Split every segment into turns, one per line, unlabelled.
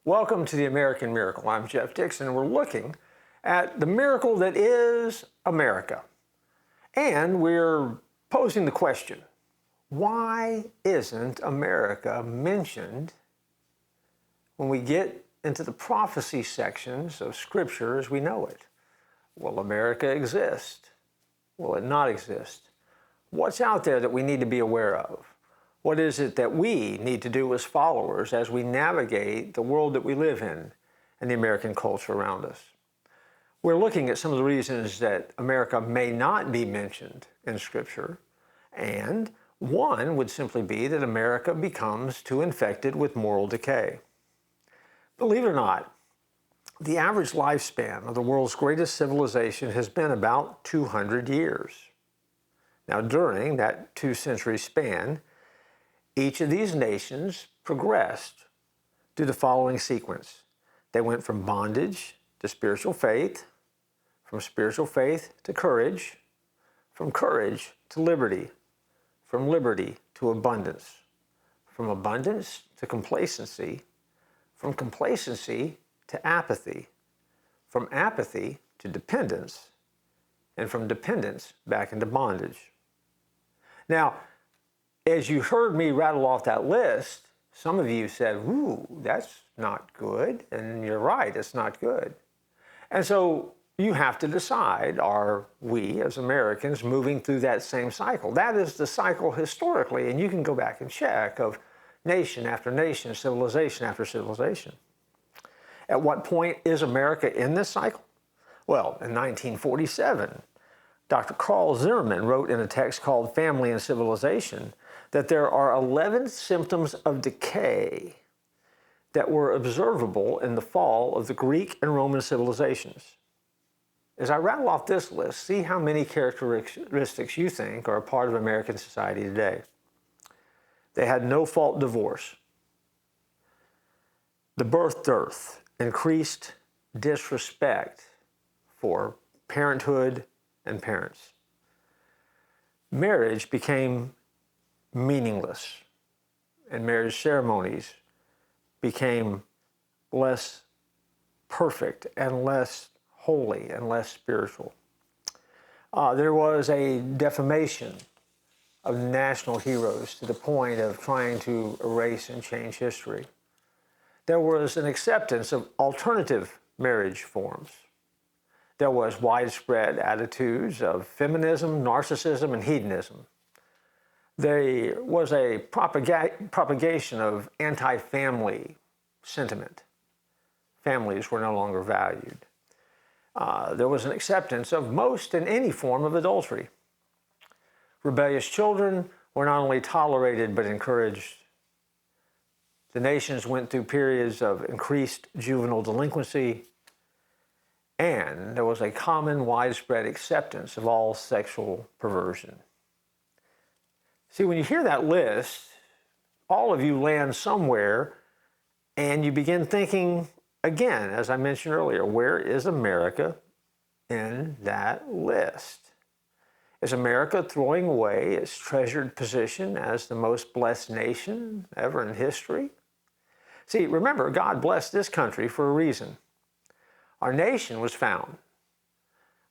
Welcome to the American Miracle. I'm Jeff Dixon, and we're looking at the miracle that is America. And we're posing the question, why isn't America mentioned when we get into the prophecy sections of Scripture as we know it? Will America exist? Will it not exist? What's out there that we need to be aware of? What is it that we need to do as followers as we navigate the world that we live in and the American culture around us? We're looking at some of the reasons that America may not be mentioned in Scripture, and one would simply be that America becomes too infected with moral decay. Believe it or not, the average lifespan of the world's greatest civilization has been about 200 years. Now, during that 2-century span, each of these nations progressed through the following sequence. They went from bondage to spiritual faith, from spiritual faith to courage, from courage to liberty, from liberty to abundance, from abundance to complacency, from complacency to apathy, from apathy to dependence, and from dependence back into bondage. Now, as you heard me rattle off that list, some of you said, ooh, that's not good. And you're right, it's not good. And so you have to decide, are we as Americans moving through that same cycle? That is the cycle historically, and you can go back and check of nation after nation, civilization after civilization. At what point is America in this cycle? Well, in 1947, Dr. Carl Zimmerman wrote in a text called Family and Civilization that there are 11 symptoms of decay that were observable in the fall of the Greek and Roman civilizations. As I rattle off this list, see how many characteristics you think are a part of American society today. They had no-fault divorce. The birth dearth increased disrespect for parenthood and parents. Marriage became meaningless, and marriage ceremonies became less perfect and less holy and less spiritual. There was a defamation of national heroes to the point of trying to erase and change history. There was an acceptance of alternative marriage forms. There was widespread attitudes of feminism, narcissism, and hedonism. There was a propagation of anti-family sentiment. Families were no longer valued. There was an acceptance of most and any form of adultery. Rebellious children were not only tolerated but encouraged. The nations went through periods of increased juvenile delinquency, and there was a common widespread acceptance of all sexual perversion. See, when you hear that list, all of you land somewhere and you begin thinking, again, as I mentioned earlier, where is America in that list? Is America throwing away its treasured position as the most blessed nation ever in history? See, remember, God blessed this country for a reason. Our nation was found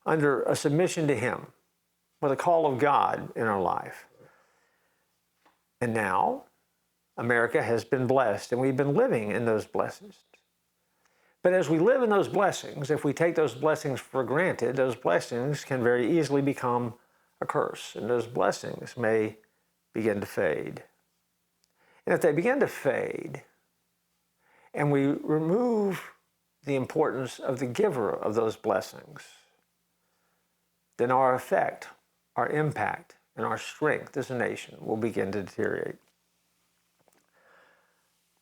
under a submission to Him with a call of God in our life. And now, America has been blessed, and we've been living in those blessings. But as we live in those blessings, if we take those blessings for granted, those blessings can very easily become a curse, and those blessings may begin to fade. And if they begin to fade, and we remove the importance of the giver of those blessings, then our effect, our impact, and our strength as a nation will begin to deteriorate.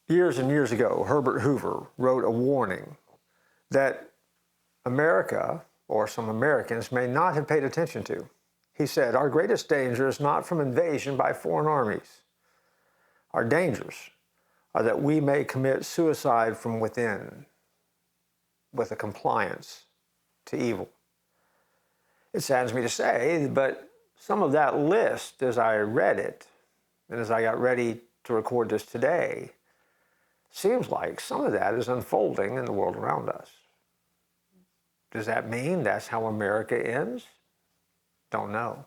Years and years ago, Herbert Hoover wrote a warning that America, or some Americans, may not have paid attention to. He said, "Our greatest danger is not from invasion by foreign armies. Our dangers are that we may commit suicide from within with a compliance to evil." It saddens me to say, but some of that list, as I read it, and as I got ready to record this today, seems like some of that is unfolding in the world around us. Does that mean that's how America ends? Don't know.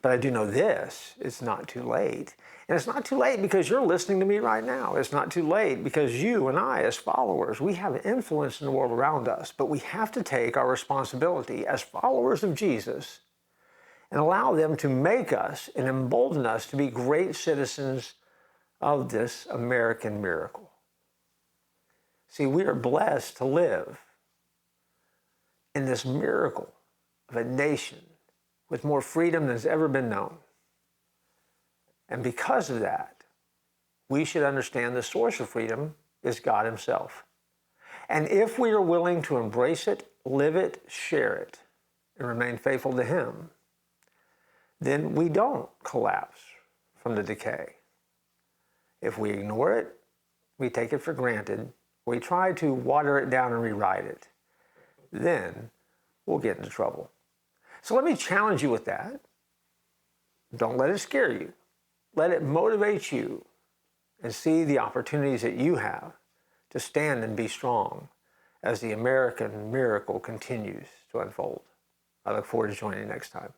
But I do know this, it's not too late. And it's not too late because you're listening to me right now. It's not too late because you and I, as followers, we have influence in the world around us, but we have to take our responsibility as followers of Jesus and allow them to make us and embolden us to be great citizens of this American miracle. See, we are blessed to live in this miracle of a nation with more freedom than has ever been known. And because of that, we should understand the source of freedom is God Himself. And if we are willing to embrace it, live it, share it, and remain faithful to Him, then we don't collapse from the decay. If we ignore it, we take it for granted, we try to water it down and rewrite it, then we'll get into trouble. So let me challenge you with that. Don't let it scare you. Let it motivate you and see the opportunities that you have to stand and be strong as the American miracle continues to unfold. I look forward to joining you next time.